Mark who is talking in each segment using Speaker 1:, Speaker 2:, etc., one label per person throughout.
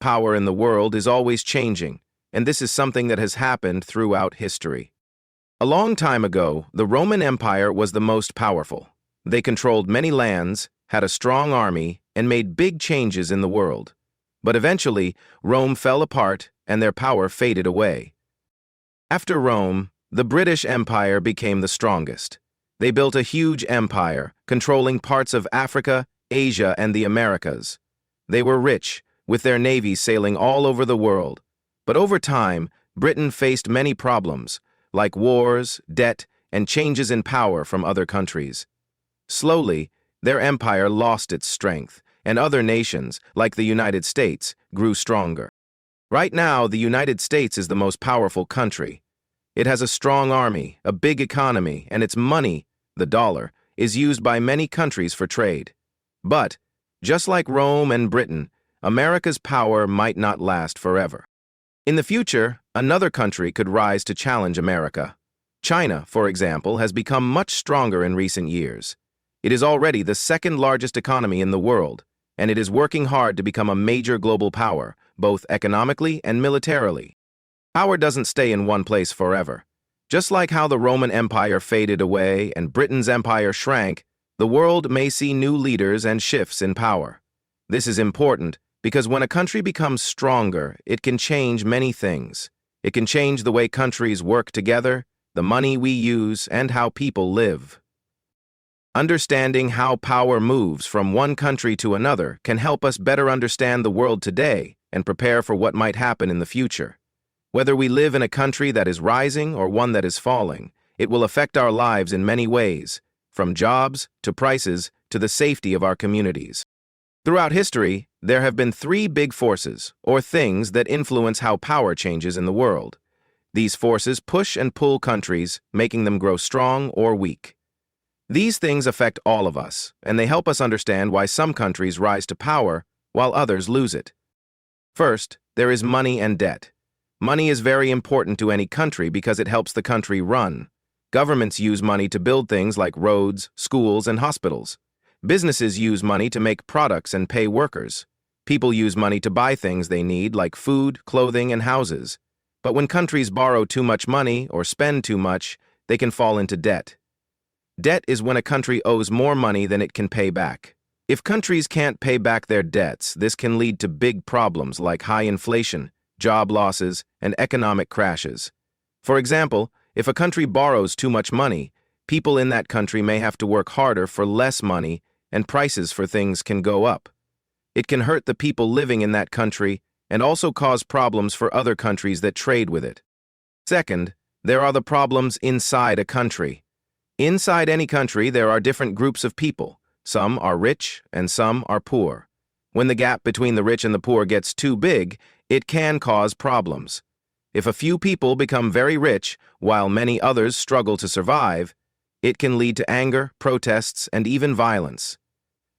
Speaker 1: Power in the world is always changing, and this is something that has happened throughout history. A long time ago, the Roman Empire was the most powerful. They controlled many lands, had a strong army, and made big changes in the world. But eventually, Rome fell apart and their power faded away. After Rome, the British Empire became the strongest. They built a huge empire, controlling parts of Africa, Asia, and the Americas. They were rich, with their navies sailing all over the world. But over time, Britain faced many problems, like wars, debt, and changes in power from other countries. Slowly, their empire lost its strength, and other nations, like the United States, grew stronger. Right now, the United States is the most powerful country. It has a strong army, a big economy, and its money, the dollar, is used by many countries for trade. But, just like Rome and Britain, America's power might not last forever. In the future, another country could rise to challenge America. China, for example, has become much stronger in recent years. It is already the second largest economy in the world, and it is working hard to become a major global power, both economically and militarily. Power doesn't stay in one place forever. Just like how the Roman Empire faded away and Britain's empire shrank, the world may see new leaders and shifts in power. This is important because when a country becomes stronger, it can change many things. It can change the way countries work together, the money we use, and how people live. Understanding how power moves from one country to another can help us better understand the world today and prepare for what might happen in the future. Whether we live in a country that is rising or one that is falling, it will affect our lives in many ways, from jobs to prices to the safety of our communities. Throughout history, there have been three big forces, or things, that influence how power changes in the world. These forces push and pull countries, making them grow strong or weak. These things affect all of us, and they help us understand why some countries rise to power while others lose it. First, there is money and debt. Money is very important to any country because it helps the country run. Governments use money to build things like roads, schools, and hospitals. Businesses use money to make products and pay workers. People use money to buy things they need like food, clothing, and houses. But when countries borrow too much money or spend too much, they can fall into debt. Debt is when a country owes more money than it can pay back. If countries can't pay back their debts, this can lead to big problems like high inflation, job losses, and economic crashes. For example, if a country borrows too much money, people in that country may have to work harder for less money, and prices for things can go up. It can hurt the people living in that country and also cause problems for other countries that trade with it. Second, there are the problems inside a country. Inside any country, there are different groups of people. Some are rich and some are poor. When the gap between the rich and the poor gets too big, it can cause problems. If a few people become very rich while many others struggle to survive, it can lead to anger, protests, and even violence.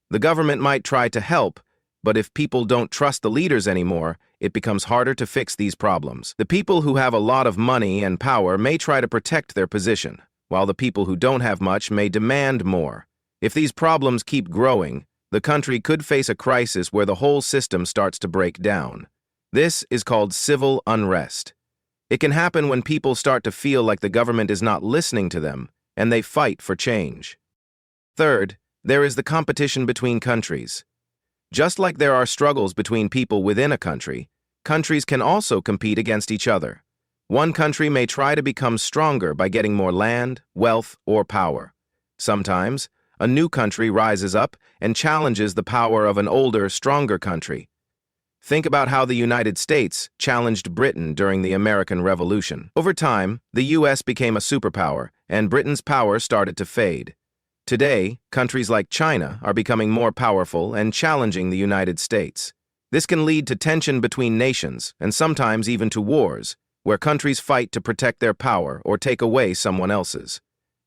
Speaker 1: The government might try to help, but if people don't trust the leaders anymore, it becomes harder to fix these problems. The people who have a lot of money and power may try to protect their position, while the people who don't have much may demand more. If these problems keep growing, the country could face a crisis where the whole system starts to break down. This is called civil unrest. It can happen when people start to feel like the government is not listening to them, and they fight for change. Third, there is the competition between countries. Just like there are struggles between people within a country, countries can also compete against each other. One country may try to become stronger by getting more land, wealth, or power. Sometimes, a new country rises up and challenges the power of an older, stronger country. Think about how the United States challenged Britain during the American Revolution. Over time, the U.S. became a superpower, and Britain's power started to fade. Today, countries like China are becoming more powerful and challenging the United States. This can lead to tension between nations, and sometimes even to wars, where countries fight to protect their power or take away someone else's.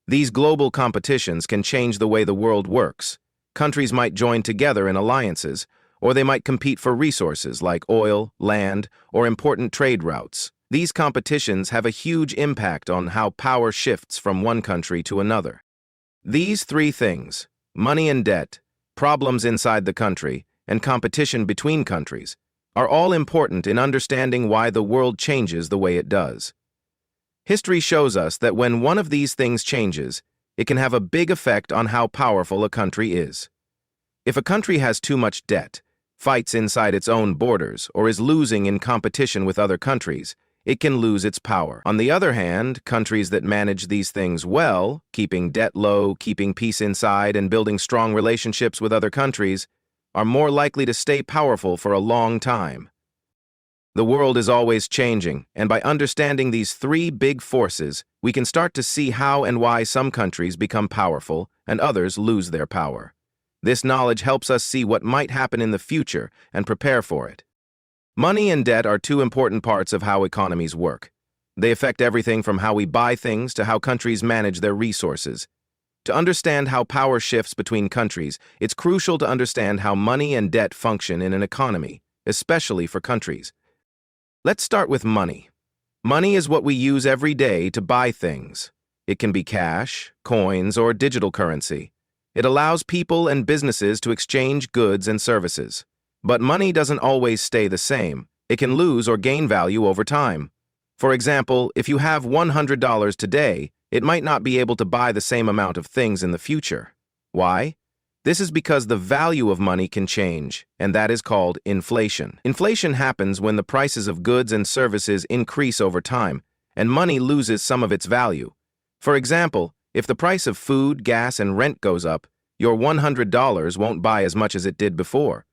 Speaker 1: These global competitions can change the way the world works. Countries might join together in alliances, or they might compete for resources like oil, land, or important trade routes. These competitions have a huge impact on how power shifts from one country to another. These three things, money and debt, problems inside the country, and competition between countries, are all important in understanding why the world changes the way it does. History shows us that when one of these things changes, it can have a big effect on how powerful a country is. If a country has too much debt, fights inside its own borders, or is losing in competition with other countries, it can lose its power. On the other hand, countries that manage these things well, keeping debt low, keeping peace inside, and building strong relationships with other countries, are more likely to stay powerful for a long time. The world is always changing, and by understanding these three big forces, we can start to see how and why some countries become powerful and others lose their power. This knowledge helps us see what might happen in the future and prepare for it. Money and debt are two important parts of how economies work. They affect everything from how we buy things to how countries manage their resources. To understand how power shifts between countries, it's crucial to understand how money and debt function in an economy, especially for countries. Let's start with money. Money is what we use every day to buy things. It can be cash, coins, or digital currency. It allows people and businesses to exchange goods and services. But money doesn't always stay the same. It can lose or gain value over time. For example, if you have $100 today, it might not be able to buy the same amount of things in the future. Why? This is because the value of money can change, and that is called inflation. Inflation happens when the prices of goods and services increase over time, and money loses some of its value. For example, if the price of food, gas, and rent goes up, your $100 won't buy as much as it did before.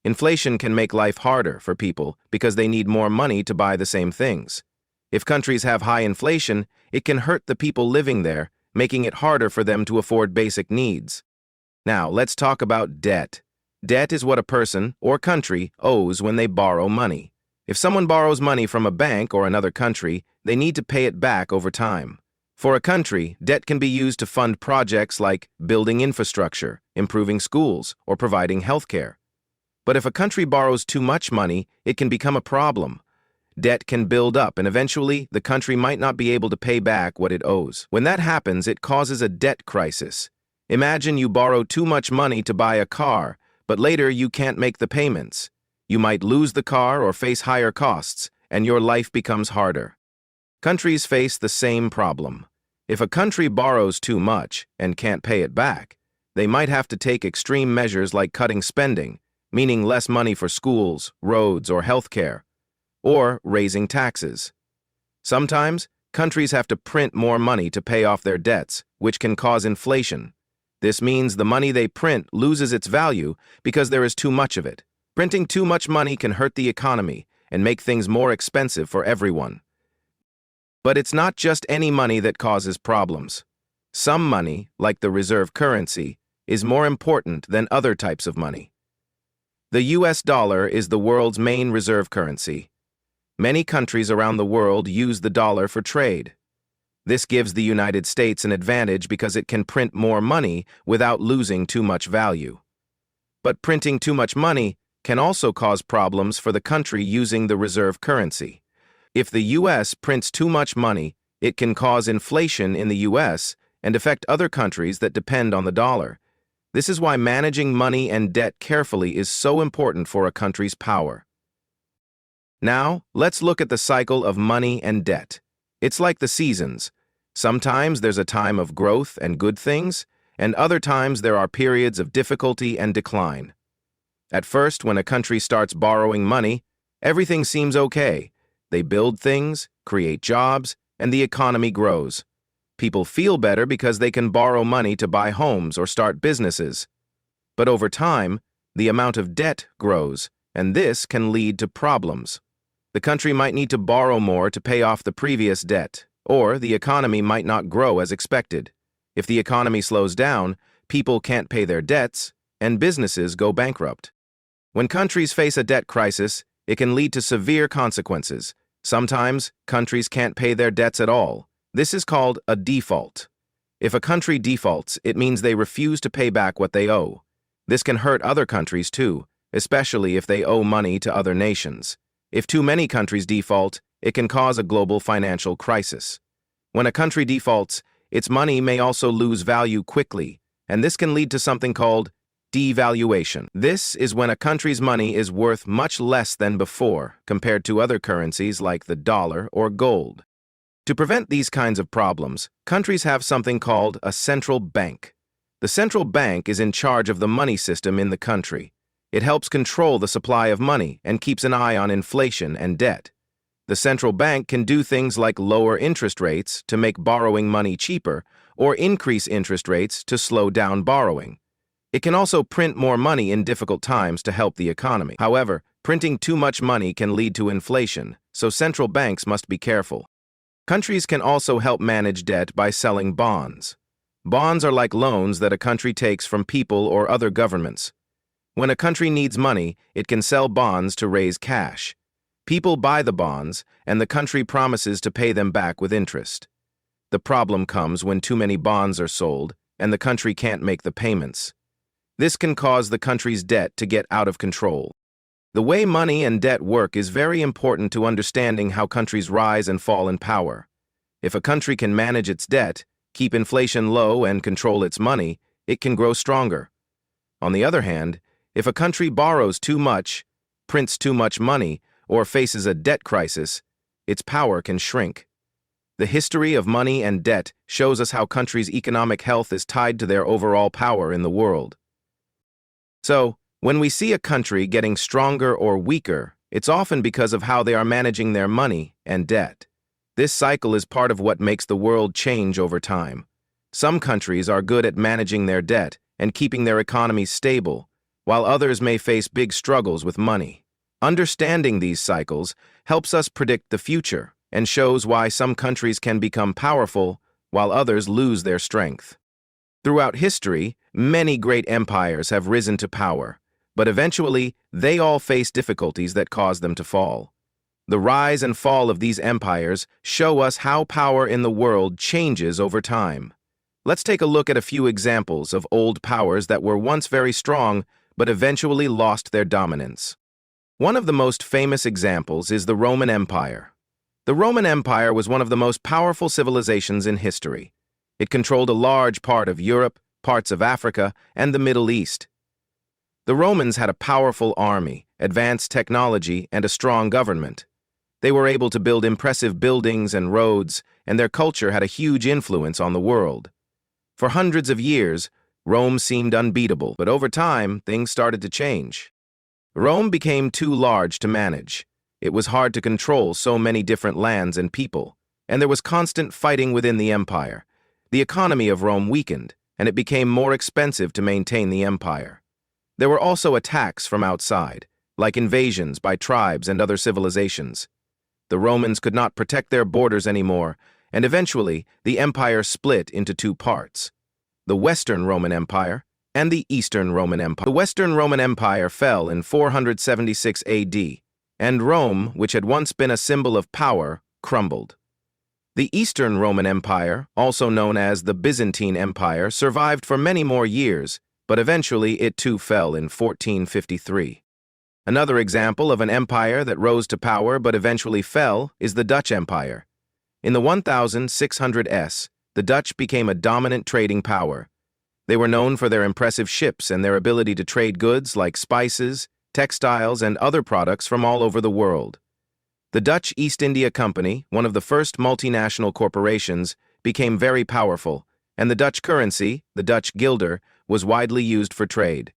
Speaker 1: Inflation can make life harder for people because they need more money to buy the same things. If countries have high inflation, it can hurt the people living there, making it harder for them to afford basic needs. Now, let's talk about debt. Debt is what a person or country owes when they borrow money. If someone borrows money from a bank or another country, they need to pay it back over time. For a country, debt can be used to fund projects like building infrastructure, improving schools, or providing healthcare. But if a country borrows too much money, it can become a problem. Debt can build up, and eventually, the country might not be able to pay back what it owes. When that happens, it causes a debt crisis. Imagine you borrow too much money to buy a car, but later you can't make the payments. You might lose the car or face higher costs, and your life becomes harder. Countries face the same problem. If a country borrows too much and can't pay it back, they might have to take extreme measures like cutting spending, meaning less money for schools, roads, or healthcare, or raising taxes. Sometimes, countries have to print more money to pay off their debts, which can cause inflation. This means the money they print loses its value because there is too much of it. Printing too much money can hurt the economy and make things more expensive for everyone. But it's not just any money that causes problems. Some money, like the reserve currency, is more important than other types of money. The US dollar is the world's main reserve currency. Many countries around the world use the dollar for trade. This gives the United States an advantage because it can print more money without losing too much value. But printing too much money can also cause problems for the country using the reserve currency. If the US prints too much money, it can cause inflation in the US and affect other countries that depend on the dollar. This is why managing money and debt carefully is so important for a country's power. Now, let's look at the cycle of money and debt. It's like the seasons. Sometimes there's a time of growth and good things, and other times there are periods of difficulty and decline. At first, when a country starts borrowing money, everything seems okay. They build things, create jobs, and the economy grows. People feel better because they can borrow money to buy homes or start businesses. But over time, the amount of debt grows, and this can lead to problems. The country might need to borrow more to pay off the previous debt, or the economy might not grow as expected. If the economy slows down, people can't pay their debts, and businesses go bankrupt. When countries face a debt crisis, it can lead to severe consequences. Sometimes, countries can't pay their debts at all. This is called a default. If a country defaults, it means they refuse to pay back what they owe. This can hurt other countries too, especially if they owe money to other nations. If too many countries default, it can cause a global financial crisis. When a country defaults, its money may also lose value quickly, and this can lead to something called Devaluation. This is when a country's money is worth much less than before compared to other currencies like the dollar or gold. To prevent these kinds of problems, countries have something called a central bank. The central bank is in charge of the money system in the country. It helps control the supply of money and keeps an eye on inflation and debt. The central bank can do things like lower interest rates to make borrowing money cheaper, or increase interest rates to slow down borrowing. It can also print more money in difficult times to help the economy. However, printing too much money can lead to inflation, so central banks must be careful. Countries can also help manage debt by selling bonds. Bonds are like loans that a country takes from people or other governments. When a country needs money, it can sell bonds to raise cash. People buy the bonds, and the country promises to pay them back with interest. The problem comes when too many bonds are sold, and the country can't make the payments. This can cause the country's debt to get out of control. The way money and debt work is very important to understanding how countries rise and fall in power. If a country can manage its debt, keep inflation low, and control its money, it can grow stronger. On the other hand, if a country borrows too much, prints too much money, or faces a debt crisis, its power can shrink. The history of money and debt shows us how countries' economic health is tied to their overall power in the world. So, when we see a country getting stronger or weaker, it's often because of how they are managing their money and debt. This cycle is part of what makes the world change over time. Some countries are good at managing their debt and keeping their economies stable, while others may face big struggles with money. Understanding these cycles helps us predict the future and shows why some countries can become powerful while others lose their strength. Throughout history, many great empires have risen to power, but eventually they all face difficulties that cause them to fall. The rise and fall of these empires show us how power in the world changes over time. Let's take a look at a few examples of old powers that were once very strong but eventually lost their dominance. One of the most famous examples is the Roman Empire. The Roman Empire was one of the most powerful civilizations in history. It controlled a large part of Europe, parts of Africa, and the Middle East. The Romans had a powerful army, advanced technology, and a strong government. They were able to build impressive buildings and roads, and their culture had a huge influence on the world. For hundreds of years, Rome seemed unbeatable, but over time, things started to change. Rome became too large to manage. It was hard to control so many different lands and people, and there was constant fighting within the empire. The economy of Rome weakened, and it became more expensive to maintain the empire. There were also attacks from outside, like invasions by tribes and other civilizations. The Romans could not protect their borders anymore, and eventually the empire split into two parts: the Western Roman Empire and the Eastern Roman Empire. The Western Roman Empire fell in 476 AD, and Rome, which had once been a symbol of power, crumbled. The Eastern Roman Empire, also known as the Byzantine Empire, survived for many more years, but eventually it too fell in 1453. Another example of an empire that rose to power but eventually fell is the Dutch Empire. In the 1600s, the Dutch became a dominant trading power. They were known for their impressive ships and their ability to trade goods like spices, textiles, and other products from all over the world. The Dutch East India Company, one of the first multinational corporations, became very powerful, and the Dutch currency, the Dutch guilder, was widely used for trade.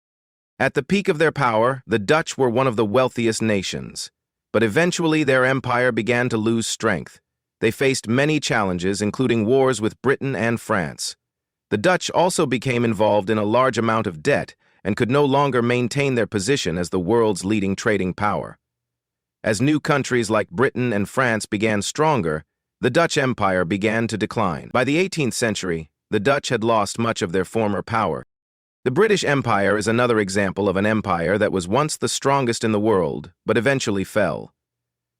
Speaker 1: At the peak of their power, the Dutch were one of the wealthiest nations. But eventually their empire began to lose strength. They faced many challenges, including wars with Britain and France. The Dutch also became involved in a large amount of debt and could no longer maintain their position as the world's leading trading power. As new countries like Britain and France began stronger, the Dutch Empire began to decline. By the 18th century, the Dutch had lost much of their former power. The British Empire is another example of an empire that was once the strongest in the world, but eventually fell.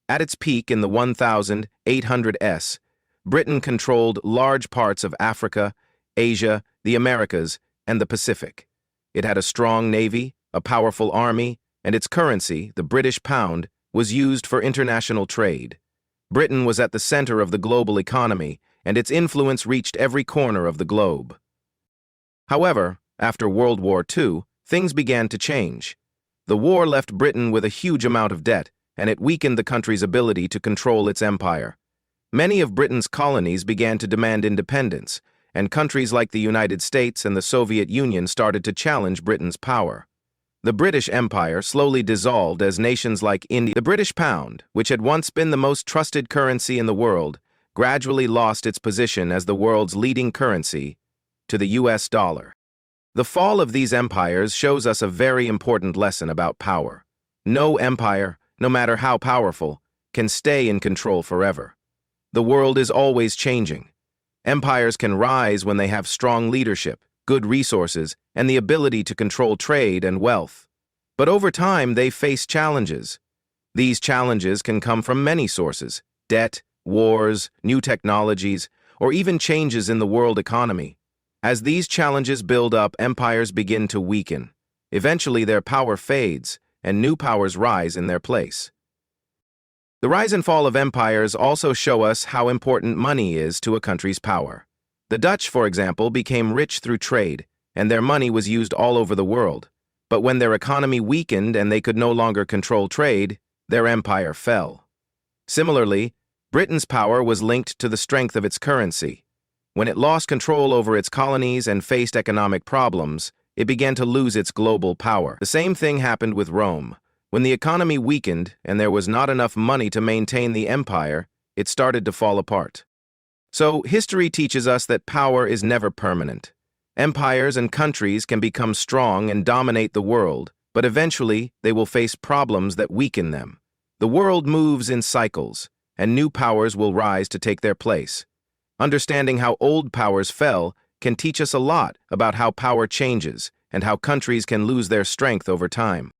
Speaker 1: At its peak in the 1800s, Britain controlled large parts of Africa, Asia, the Americas, and the Pacific. It had a strong navy, a powerful army, and its currency, the British pound, was used for international trade. Britain was at the center of the global economy, and its influence reached every corner of the globe. However, after World War II, things began to change. The war left Britain with a huge amount of debt, and it weakened the country's ability to control its empire. Many of Britain's colonies began to demand independence, and countries like the United States and the Soviet Union started to challenge Britain's power. The British Empire slowly dissolved as nations like India. The British pound, which had once been the most trusted currency in the world, gradually lost its position as the world's leading currency to the US dollar. The fall of these empires shows us a very important lesson about power. No empire, no matter how powerful, can stay in control forever. The world is always changing. Empires can rise when they have strong leadership, good resources, and the ability to control trade and wealth. But over time, they face challenges. These challenges can come from many sources: debt, wars, new technologies, or even changes in the world economy. As these challenges build up, empires begin to weaken. Eventually, their power fades, and new powers rise in their place. The rise and fall of empires also show us how important money is to a country's power. The Dutch, for example, became rich through trade, and their money was used all over the world. But when their economy weakened and they could no longer control trade, their empire fell. Similarly, Britain's power was linked to the strength of its currency. When it lost control over its colonies and faced economic problems, it began to lose its global power. The same thing happened with Rome. When the economy weakened and there was not enough money to maintain the empire, it started to fall apart. So, history teaches us that power is never permanent. Empires and countries can become strong and dominate the world, but eventually they will face problems that weaken them. The world moves in cycles, and new powers will rise to take their place. Understanding how old powers fell can teach us a lot about how power changes and how countries can lose their strength over time.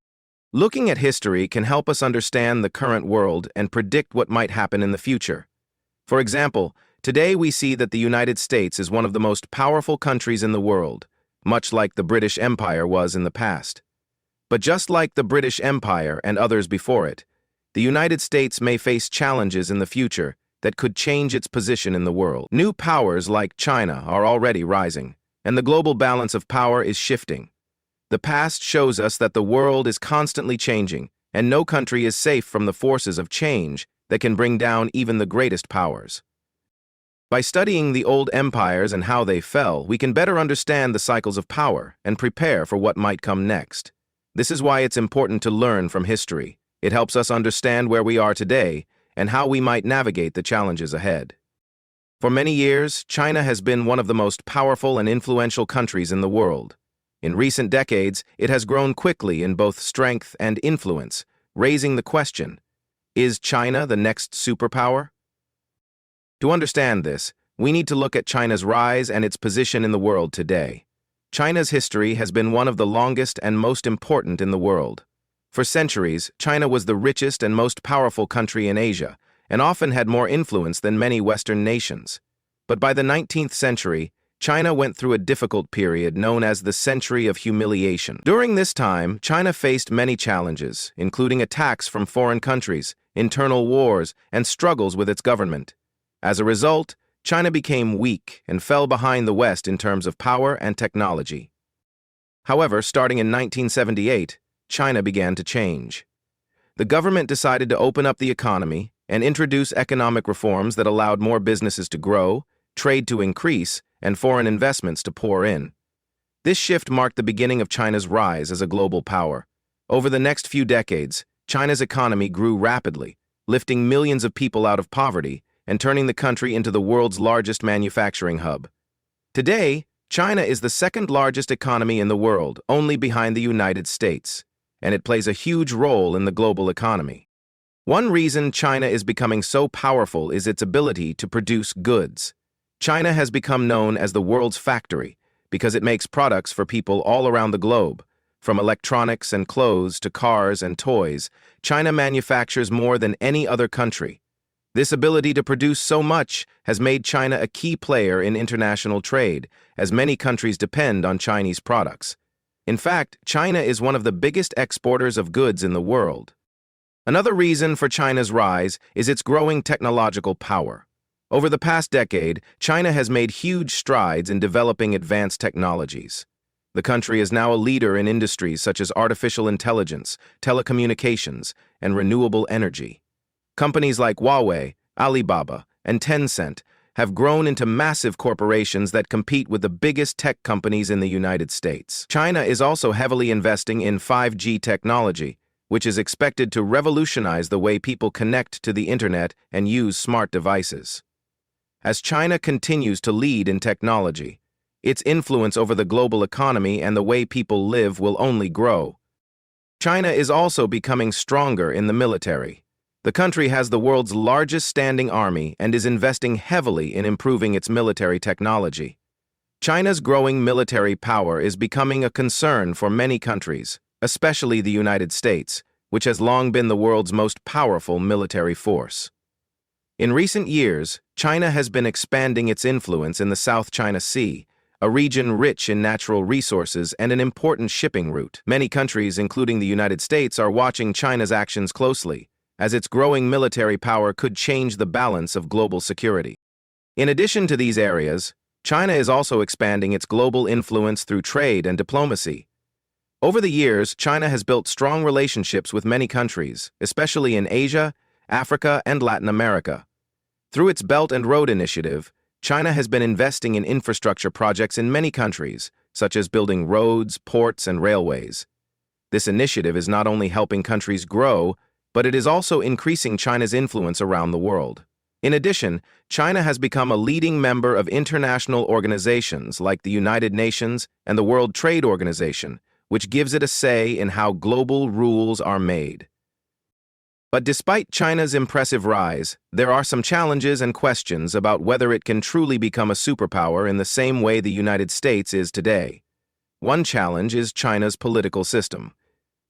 Speaker 1: Looking at history can help us understand the current world and predict what might happen in the future. For example, today we see that the United States is one of the most powerful countries in the world, much like the British Empire was in the past. But just like the British Empire and others before it, the United States may face challenges in the future that could change its position in the world. New powers like China are already rising, and the global balance of power is shifting. The past shows us that the world is constantly changing, and no country is safe from the forces of change that can bring down even the greatest powers. By studying the old empires and how they fell, we can better understand the cycles of power and prepare for what might come next. This is why it's important to learn from history. It helps us understand where we are today and how we might navigate the challenges ahead. For many years, China has been one of the most powerful and influential countries in the world. In recent decades, it has grown quickly in both strength and influence, raising the question, is China the next superpower? To understand this, we need to look at China's rise and its position in the world today. China's history has been one of the longest and most important in the world. For centuries, China was the richest and most powerful country in Asia, and often had more influence than many Western nations. But by the 19th century, China went through a difficult period known as the Century of Humiliation. During this time, China faced many challenges, including attacks from foreign countries, internal wars, and struggles with its government. As a result, China became weak and fell behind the West in terms of power and technology. However, starting in 1978, China began to change. The government decided to open up the economy and introduce economic reforms that allowed more businesses to grow, trade to increase, and foreign investments to pour in. This shift marked the beginning of China's rise as a global power. Over the next few decades, China's economy grew rapidly, lifting millions of people out of poverty and turning the country into the world's largest manufacturing hub. Today, China is the second largest economy in the world, only behind the United States, and it plays a huge role in the global economy. One reason China is becoming so powerful is its ability to produce goods. China has become known as the world's factory because it makes products for people all around the globe. From electronics and clothes to cars and toys, China manufactures more than any other country. This ability to produce so much has made China a key player in international trade, as many countries depend on Chinese products. In fact, China is one of the biggest exporters of goods in the world. Another reason for China's rise is its growing technological power. Over the past decade, China has made huge strides in developing advanced technologies. The country is now a leader in industries such as artificial intelligence, telecommunications, and renewable energy. Companies like Huawei, Alibaba, and Tencent have grown into massive corporations that compete with the biggest tech companies in the United States. China is also heavily investing in 5G technology, which is expected to revolutionize the way people connect to the internet and use smart devices. As China continues to lead in technology, its influence over the global economy and the way people live will only grow. China is also becoming stronger in the military. The country has the world's largest standing army and is investing heavily in improving its military technology. China's growing military power is becoming a concern for many countries, especially the United States, which has long been the world's most powerful military force. In recent years, China has been expanding its influence in the South China Sea, a region rich in natural resources and an important shipping route. Many countries, including the United States, are watching China's actions closely, as its growing military power could change the balance of global security. In addition to these areas, China is also expanding its global influence through trade and diplomacy. Over the years, China has built strong relationships with many countries, especially in Asia, Africa, and Latin America. Through its Belt and Road Initiative, China has been investing in infrastructure projects in many countries, such as building roads, ports, and railways. This initiative is not only helping countries grow, but it is also increasing China's influence around the world. In addition, China has become a leading member of international organizations like the United Nations and the World Trade Organization, which gives it a say in how global rules are made. But despite China's impressive rise, there are some challenges and questions about whether it can truly become a superpower in the same way the United States is today. One challenge is China's political system.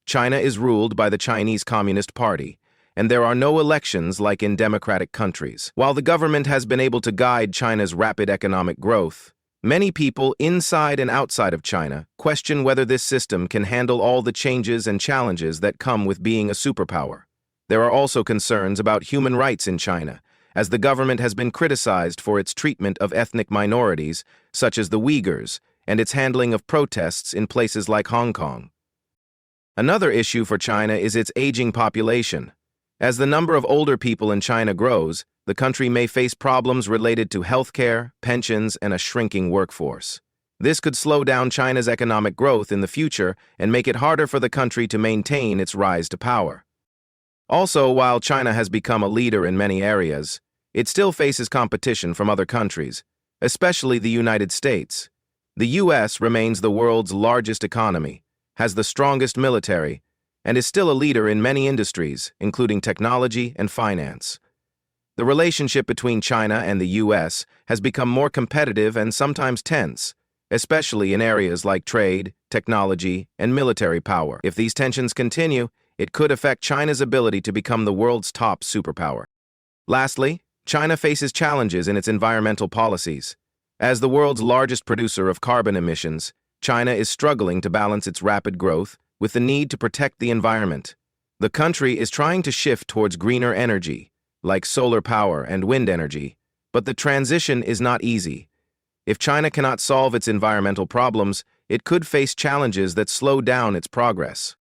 Speaker 1: China is ruled by the Chinese Communist Party, and there are no elections like in democratic countries. While the government has been able to guide China's rapid economic growth, many people inside and outside of China question whether this system can handle all the changes and challenges that come with being a superpower. There are also concerns about human rights in China, as the government has been criticized for its treatment of ethnic minorities, such as the Uyghurs, and its handling of protests in places like Hong Kong. Another issue for China is its aging population. As the number of older people in China grows, the country may face problems related to healthcare, pensions, and a shrinking workforce. This could slow down China's economic growth in the future and make it harder for the country to maintain its rise to power. Also, while China has become a leader in many areas, it still faces competition from other countries, especially the United States. The U.S. remains the world's largest economy, has the strongest military, and is still a leader in many industries, including technology and finance. The relationship between China and the U.S. has become more competitive and sometimes tense, especially in areas like trade, technology, and military power. If these tensions continue, it could affect China's ability to become the world's top superpower. Lastly, China faces challenges in its environmental policies. As the world's largest producer of carbon emissions, China is struggling to balance its rapid growth with the need to protect the environment. The country is trying to shift towards greener energy, like solar power and wind energy, but the transition is not easy. If China cannot solve its environmental problems, it could face challenges that slow down its progress.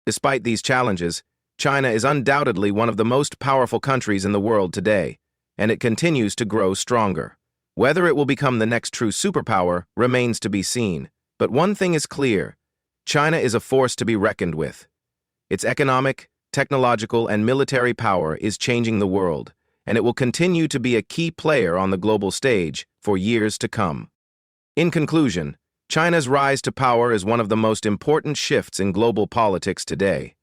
Speaker 1: Despite these challenges, China is undoubtedly one of the most powerful countries in the world today, and it continues to grow stronger. Whether it will become the next true superpower remains to be seen. But one thing is clear: China is a force to be reckoned with. Its economic, technological, and military power is changing the world, and it will continue to be a key player on the global stage for years to come. In conclusion, China's rise to power is one of the most important shifts in global politics today.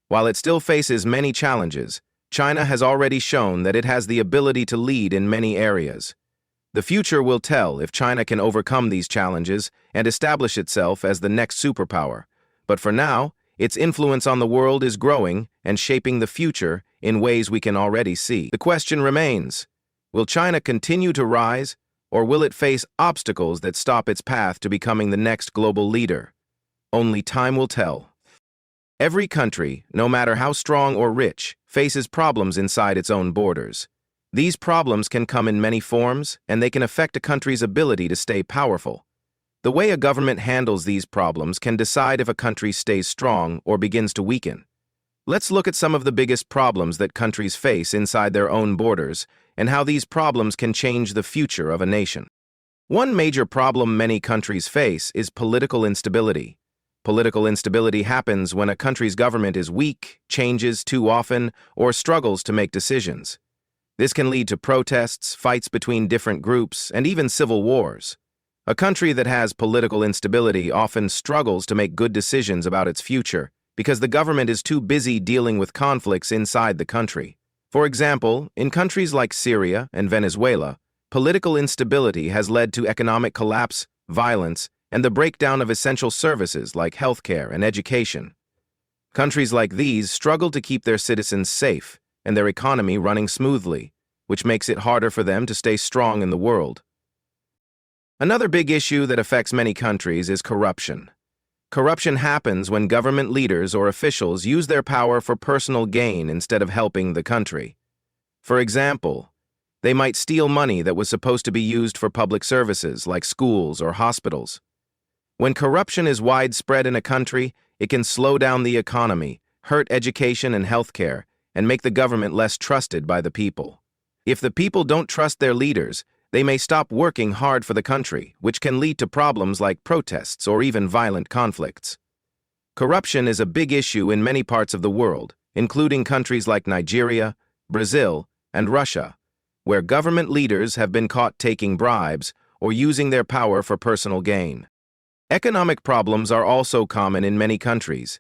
Speaker 1: While it still faces many challenges, China has already shown that it has the ability to lead in many areas. The future will tell if China can overcome these challenges and establish itself as the next superpower. But for now, its influence on the world is growing and shaping the future in ways we can already see. The question remains: will China continue to rise, or will it face obstacles that stop its path to becoming the next global leader? Only time will tell. Every country, no matter how strong or rich, faces problems inside its own borders. These problems can come in many forms, and they can affect a country's ability to stay powerful. The way a government handles these problems can decide if a country stays strong or begins to weaken. Let's look at some of the biggest problems that countries face inside their own borders and how these problems can change the future of a nation. One major problem many countries face is political instability. Political instability happens when a country's government is weak, changes too often, or struggles to make decisions. This can lead to protests, fights between different groups, and even civil wars. A country that has political instability often struggles to make good decisions about its future because the government is too busy dealing with conflicts inside the country. For example, in countries like Syria and Venezuela, political instability has led to economic collapse, violence, and the breakdown of essential services like healthcare and education. Countries like these struggle to keep their citizens safe and their economy running smoothly, which makes it harder for them to stay strong in the world. Another big issue that affects many countries is corruption. Corruption happens when government leaders or officials use their power for personal gain instead of helping the country. For example, they might steal money that was supposed to be used for public services like schools or hospitals. When corruption is widespread in a country, it can slow down the economy, hurt education and healthcare, and make the government less trusted by the people. If the people don't trust their leaders, they may stop working hard for the country, which can lead to problems like protests or even violent conflicts. Corruption is a big issue in many parts of the world, including countries like Nigeria, Brazil, and Russia, where government leaders have been caught taking bribes or using their power for personal gain. Economic problems are also common in many countries.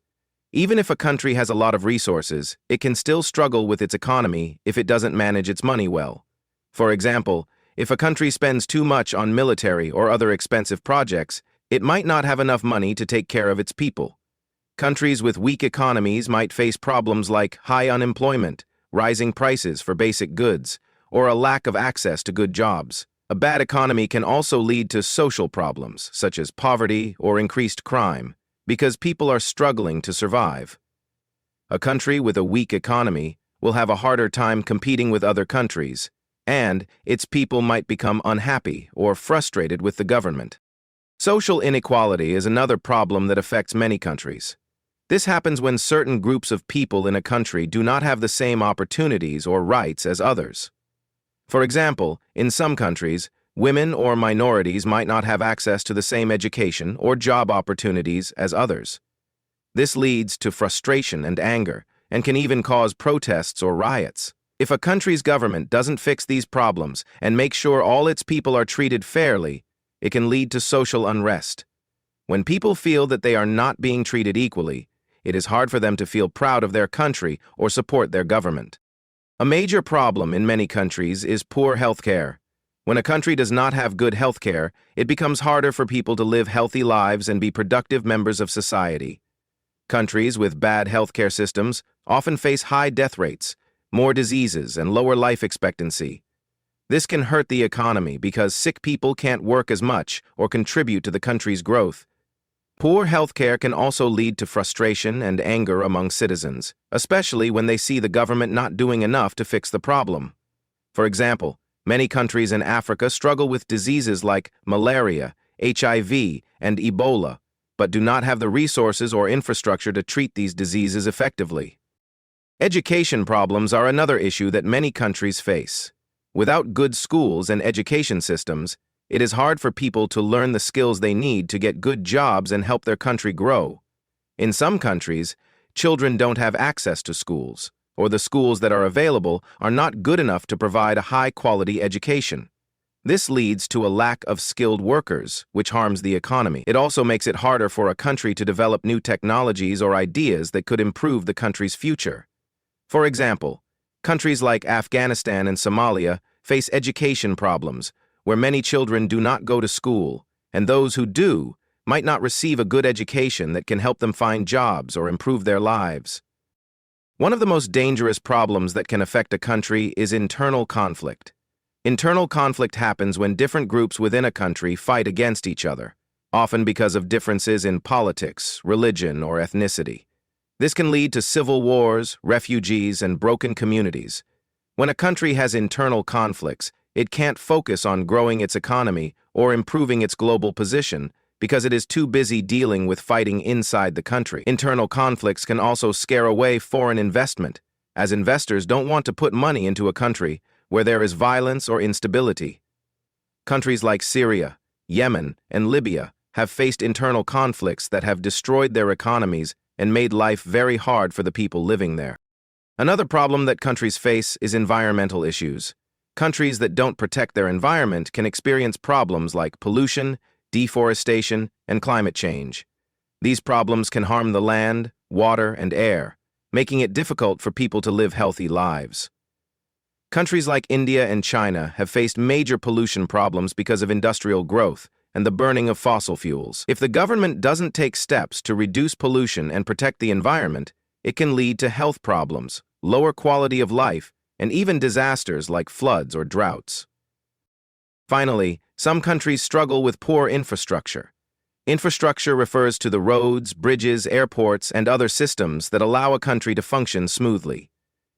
Speaker 1: Even if a country has a lot of resources, it can still struggle with its economy if it doesn't manage its money well. For example, if a country spends too much on military or other expensive projects, it might not have enough money to take care of its people. Countries with weak economies might face problems like high unemployment, rising prices for basic goods, or a lack of access to good jobs. A bad economy can also lead to social problems, such as poverty or increased crime, because people are struggling to survive. A country with a weak economy will have a harder time competing with other countries, and its people might become unhappy or frustrated with the government. Social inequality is another problem that affects many countries. This happens when certain groups of people in a country do not have the same opportunities or rights as others. For example, in some countries, women or minorities might not have access to the same education or job opportunities as others. This leads to frustration and anger, and can even cause protests or riots. If a country's government doesn't fix these problems and make sure all its people are treated fairly, it can lead to social unrest. When people feel that they are not being treated equally, it is hard for them to feel proud of their country or support their government. A major problem in many countries is poor healthcare. When a country does not have good healthcare, it becomes harder for people to live healthy lives and be productive members of society. Countries with bad healthcare systems often face high death rates, more diseases, and lower life expectancy. This can hurt the economy because sick people can't work as much or contribute to the country's growth. Poor healthcare can also lead to frustration and anger among citizens, especially when they see the government not doing enough to fix the problem. For example, many countries in Africa struggle with diseases like malaria, HIV, and Ebola, but do not have the resources or infrastructure to treat these diseases effectively. Education problems are another issue that many countries face. Without good schools and education systems, it is hard for people to learn the skills they need to get good jobs and help their country grow. In some countries, children don't have access to schools, or the schools that are available are not good enough to provide a high-quality education. This leads to a lack of skilled workers, which harms the economy. It also makes it harder for a country to develop new technologies or ideas that could improve the country's future. For example, countries like Afghanistan and Somalia face education problems, where many children do not go to school, and those who do might not receive a good education that can help them find jobs or improve their lives. One of the most dangerous problems that can affect a country is internal conflict. Internal conflict happens when different groups within a country fight against each other, often because of differences in politics, religion, or ethnicity. This can lead to civil wars, refugees, and broken communities. When a country has internal conflicts, it can't focus on growing its economy or improving its global position because it is too busy dealing with fighting inside the country. Internal conflicts can also scare away foreign investment, as investors don't want to put money into a country where there is violence or instability. Countries like Syria, Yemen, and Libya have faced internal conflicts that have destroyed their economies and made life very hard for the people living there. Another problem that countries face is environmental issues. Countries that don't protect their environment can experience problems like pollution, deforestation, and climate change. These problems can harm the land, water, and air, making it difficult for people to live healthy lives. Countries like India and China have faced major pollution problems because of industrial growth and the burning of fossil fuels. If the government doesn't take steps to reduce pollution and protect the environment, it can lead to health problems, lower quality of life, and even disasters like floods or droughts. Finally, some countries struggle with poor infrastructure. Infrastructure refers to the roads, bridges, airports, and other systems that allow a country to function smoothly.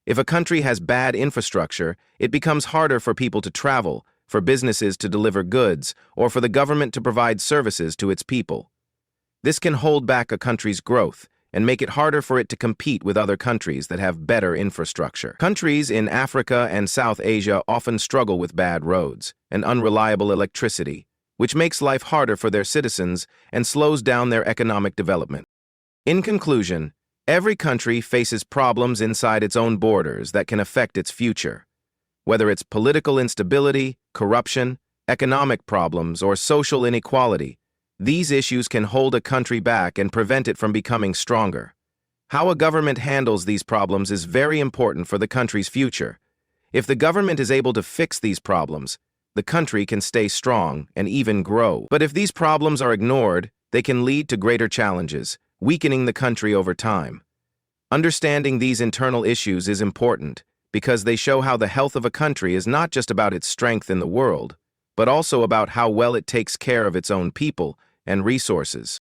Speaker 1: If a country has bad infrastructure, it becomes harder for people to travel, for businesses to deliver goods, or for the government to provide services to its people. This can hold back a country's growth and make it harder for it to compete with other countries that have better infrastructure. Countries in Africa and South Asia often struggle with bad roads and unreliable electricity, which makes life harder for their citizens and slows down their economic development. In conclusion, every country faces problems inside its own borders that can affect its future. Whether it's political instability, corruption, economic problems, or social inequality, these issues can hold a country back and prevent it from becoming stronger. How a government handles these problems is very important for the country's future. If the government is able to fix these problems, the country can stay strong and even grow. But if these problems are ignored, they can lead to greater challenges, weakening the country over time. Understanding these internal issues is important because they show how the health of a country is not just about its strength in the world, but also about how well it takes care of its own people and resources.